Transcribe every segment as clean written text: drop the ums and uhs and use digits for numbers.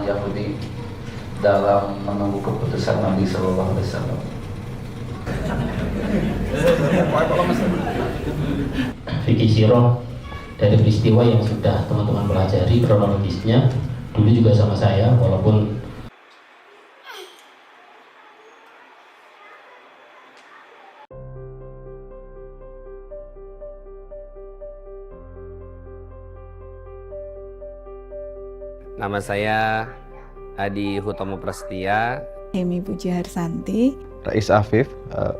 Yahudi dalam menunggu keputusan Nabi Sallallahu Alaihi Wasallam. Fikih sirah dari peristiwa yang sudah teman-teman pelajari kronologisnya dulu juga sama saya, walaupun nama saya Adi Hutomo Prasetya. Emi Puji Harsanti. Rais Afif,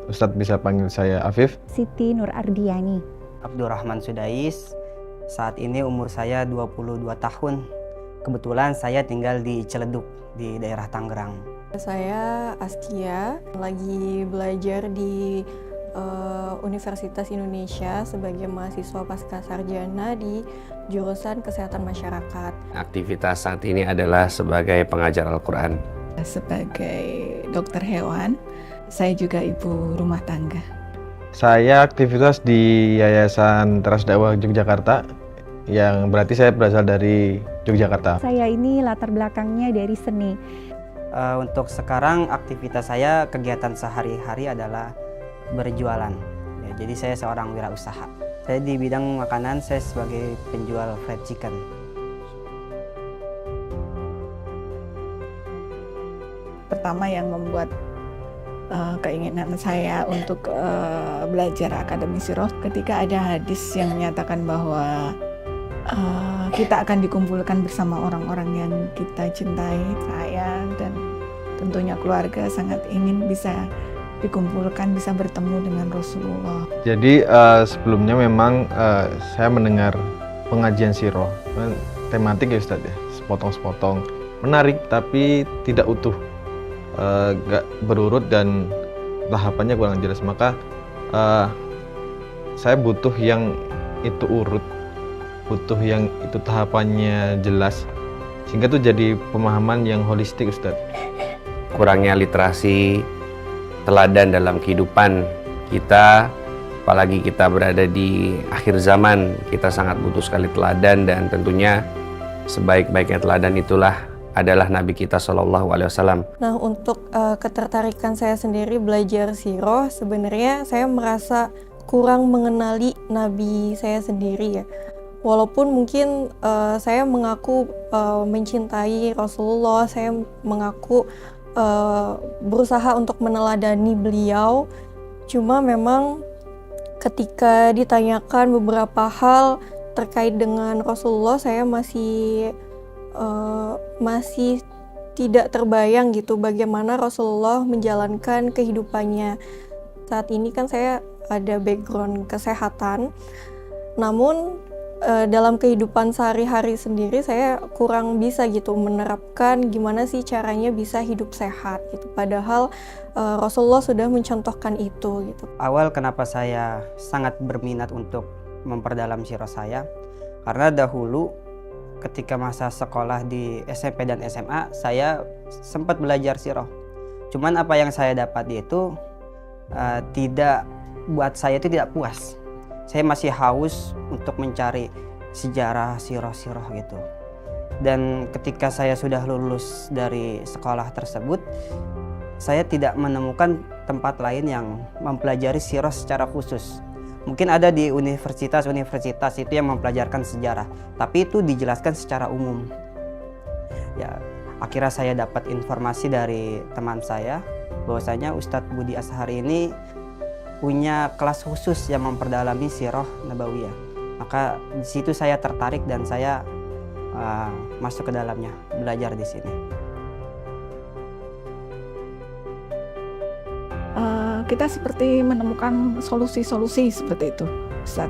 Ustadz bisa panggil saya Afif. Siti Nur Ardiani. Abdurrahman Sudais. Saat ini umur saya 22 tahun. Kebetulan saya tinggal di Ciledug di daerah Tangerang. Saya Askia, lagi belajar di Universitas Indonesia sebagai mahasiswa pasca sarjana di jurusan Kesehatan Masyarakat. Aktivitas saat ini adalah sebagai pengajar Al-Quran. Sebagai dokter hewan, saya juga ibu rumah tangga. Saya aktivitas di Yayasan Teras Dakwah Yogyakarta, yang berarti saya berasal dari Yogyakarta. Saya ini latar belakangnya dari seni. Untuk sekarang aktivitas saya, kegiatan sehari-hari adalah berjualan. Ya, jadi saya seorang wirausaha. Saya di bidang makanan, saya sebagai penjual fried chicken. Pertama yang membuat keinginan saya untuk belajar Akademi Sirah, ketika ada hadis yang menyatakan bahwa kita akan dikumpulkan bersama orang-orang yang kita cintai, sayang, dan tentunya keluarga sangat ingin bisa dikumpulkan, bisa bertemu dengan Rasulullah. Jadi sebelumnya memang saya mendengar pengajian sirah, tematik ya Ustadz ya, sepotong-sepotong, menarik tapi tidak utuh, gak berurut dan tahapannya kurang jelas. Maka saya butuh yang itu urut, butuh yang itu tahapannya jelas, sehingga itu jadi pemahaman yang holistik Ustadz. Kurangnya literasi teladan dalam kehidupan kita, apalagi kita berada di akhir zaman, kita sangat butuh sekali teladan, dan tentunya sebaik-baiknya teladan itulah adalah Nabi kita Shallallahu Alaihi Wasallam. Nah, untuk ketertarikan saya sendiri belajar sirah, sebenarnya saya merasa kurang mengenali Nabi saya sendiri ya. Walaupun mungkin saya mengaku mencintai Rasulullah, saya mengaku berusaha untuk meneladani beliau, cuma memang ketika ditanyakan beberapa hal terkait dengan Rasulullah, saya masih tidak terbayang gitu bagaimana Rasulullah menjalankan kehidupannya. Saat ini kan saya ada background kesehatan, namun dalam kehidupan sehari-hari sendiri saya kurang bisa gitu menerapkan gimana sih caranya bisa hidup sehat gitu. Padahal Rasulullah sudah mencontohkan itu gitu. Awal kenapa saya sangat berminat untuk memperdalam sirah saya, karena dahulu ketika masa sekolah di SMP dan SMA saya sempat belajar sirah. Cuman apa yang saya dapat itu tidak buat saya itu tidak puas. Saya masih haus untuk mencari sejarah sirah-sirah gitu. Dan ketika saya sudah lulus dari sekolah tersebut, saya tidak menemukan tempat lain yang mempelajari sirah secara khusus. Mungkin ada di universitas-universitas itu yang mempelajarkan sejarah, tapi itu dijelaskan secara umum. Ya, akhirnya saya dapat informasi dari teman saya bahwasanya Ustadz Budi Ashari ini punya kelas khusus yang memperdalami sirah nabawiyah. Maka di situ saya tertarik dan saya masuk ke dalamnya, belajar di sini. Kita seperti menemukan solusi-solusi seperti itu, Ustaz.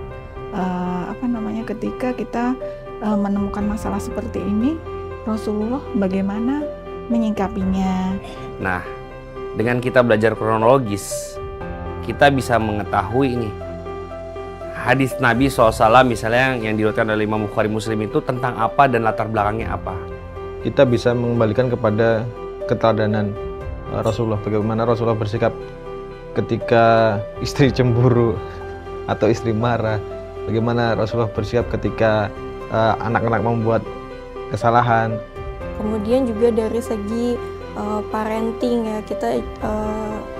Ketika kita menemukan masalah seperti ini, Rasulullah bagaimana menyingkapinya. Nah, dengan kita belajar kronologis, kita bisa mengetahui ini hadis Nabi SAW misalnya yang diriwayatkan oleh Imam Bukhari Muslim itu tentang apa dan latar belakangnya apa. Kita bisa mengembalikan kepada keteladanan Rasulullah, bagaimana Rasulullah bersikap ketika istri cemburu atau istri marah, bagaimana Rasulullah bersikap ketika anak-anak membuat kesalahan, Kemudian juga dari segi parenting ya, kita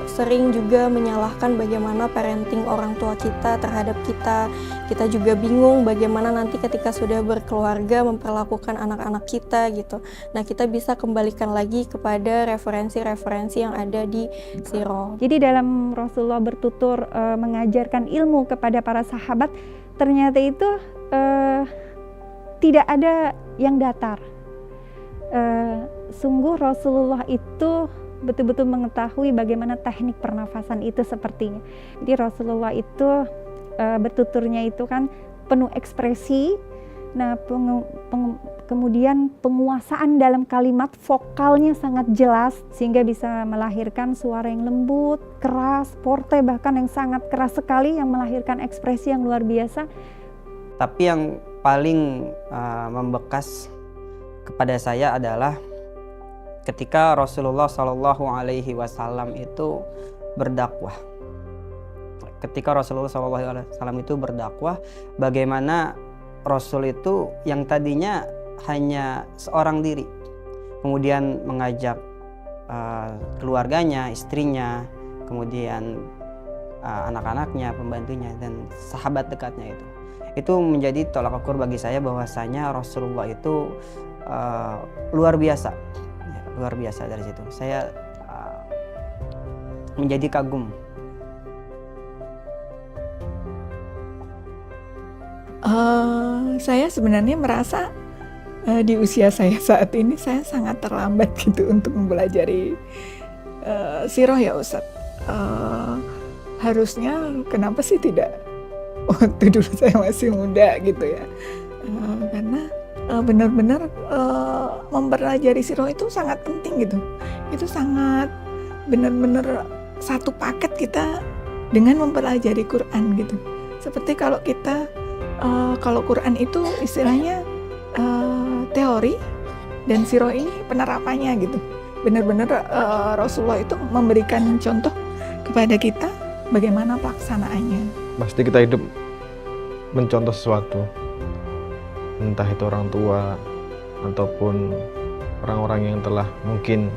sering juga menyalahkan bagaimana parenting orang tua kita terhadap kita. Kita juga bingung bagaimana nanti ketika sudah berkeluarga memperlakukan anak-anak kita gitu. Nah, kita bisa kembalikan lagi kepada referensi-referensi yang ada di sirah. Jadi dalam Rasulullah bertutur mengajarkan ilmu kepada para sahabat, ternyata itu tidak ada yang datar. Sungguh Rasulullah itu betul-betul mengetahui bagaimana teknik pernafasan itu sepertinya. Jadi Rasulullah itu bertuturnya itu kan penuh ekspresi. Nah, kemudian penguasaan dalam kalimat vokalnya sangat jelas sehingga bisa melahirkan suara yang lembut, keras, forte bahkan yang sangat keras sekali yang melahirkan ekspresi yang luar biasa. Tapi yang paling membekas kepada saya adalah ketika Rasulullah Shallallahu Alaihi Wasallam itu berdakwah. Ketika Rasulullah Shallallahu Alaihi Wasallam itu berdakwah, bagaimana Rasul itu yang tadinya hanya seorang diri, kemudian mengajak keluarganya, istrinya, kemudian anak-anaknya, pembantunya, dan sahabat dekatnya itu menjadi tolak ukur bagi saya bahwasanya Rasulullah itu luar biasa dari situ. Saya menjadi kagum. Saya sebenarnya merasa di usia saya saat ini saya sangat terlambat gitu untuk mempelajari sirah ya Ustadz. Harusnya kenapa sih tidak waktu dulu saya masih muda gitu ya, karena benar-benar mempelajari sirah itu sangat penting gitu. Itu sangat benar-benar satu paket kita dengan mempelajari Quran gitu. Seperti kalau kita kalau Quran itu istilahnya teori dan sirah ini penerapannya gitu. Benar-benar Rasulullah itu memberikan contoh kepada kita bagaimana pelaksanaannya. Pasti kita hidup mencontoh sesuatu, entah itu orang tua ataupun orang-orang yang telah mungkin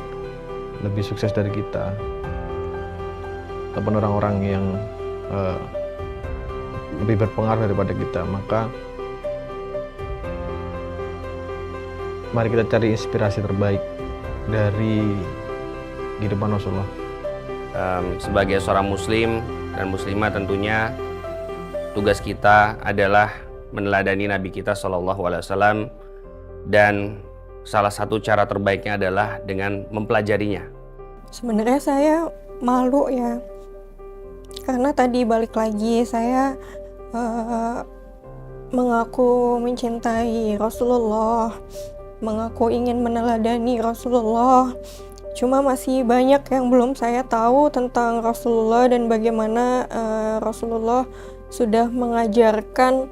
lebih sukses dari kita, ataupun orang-orang yang lebih berpengaruh daripada kita. Maka mari kita cari inspirasi terbaik dari kehidupan Rasulullah. Sebagai seorang muslim dan muslimah tentunya tugas kita adalah meneladani Nabi kita SAW, dan salah satu cara terbaiknya adalah dengan mempelajarinya. Sebenarnya saya malu ya, karena tadi balik lagi saya mengaku mencintai Rasulullah, mengaku ingin meneladani Rasulullah. Cuma masih banyak yang belum saya tahu tentang Rasulullah dan bagaimana Rasulullah sudah mengajarkan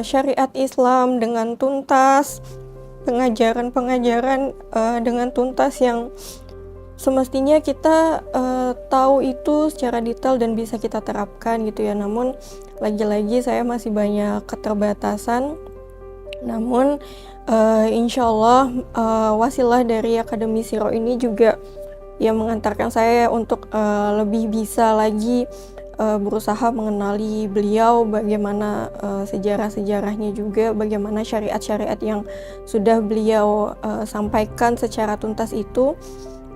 syariat Islam dengan tuntas, pengajaran-pengajaran dengan tuntas yang semestinya kita tahu itu secara detail dan bisa kita terapkan gitu ya. Namun lagi-lagi saya masih banyak keterbatasan. Namun insya Allah wasilah dari Akademi Sirah ini juga yang mengantarkan saya untuk lebih bisa lagi berusaha mengenali beliau, bagaimana sejarah-sejarahnya juga, bagaimana syariat-syariat yang sudah beliau sampaikan secara tuntas itu,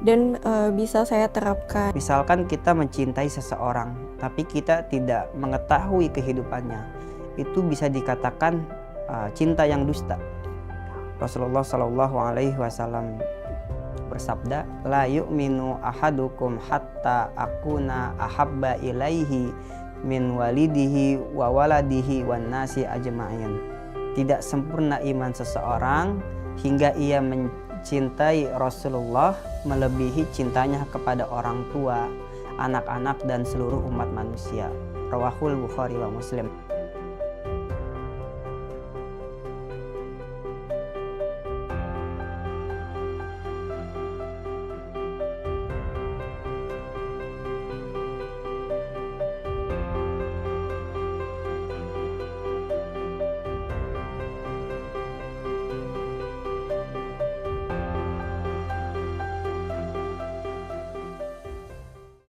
dan bisa saya terapkan. Misalkan kita mencintai seseorang, tapi kita tidak mengetahui kehidupannya, itu bisa dikatakan cinta yang dusta. Rasulullah Shallallahu Alaihi Wasallam bersabda, la yu'minu ahadukum hatta akuna ahabba ilaihi min walidihi wa waladihi wan nasi ajma'in. Tidak sempurna iman seseorang hingga ia mencintai Rasulullah melebihi cintanya kepada orang tua, anak-anak dan seluruh umat manusia. Rawahul Bukhari wa Muslim.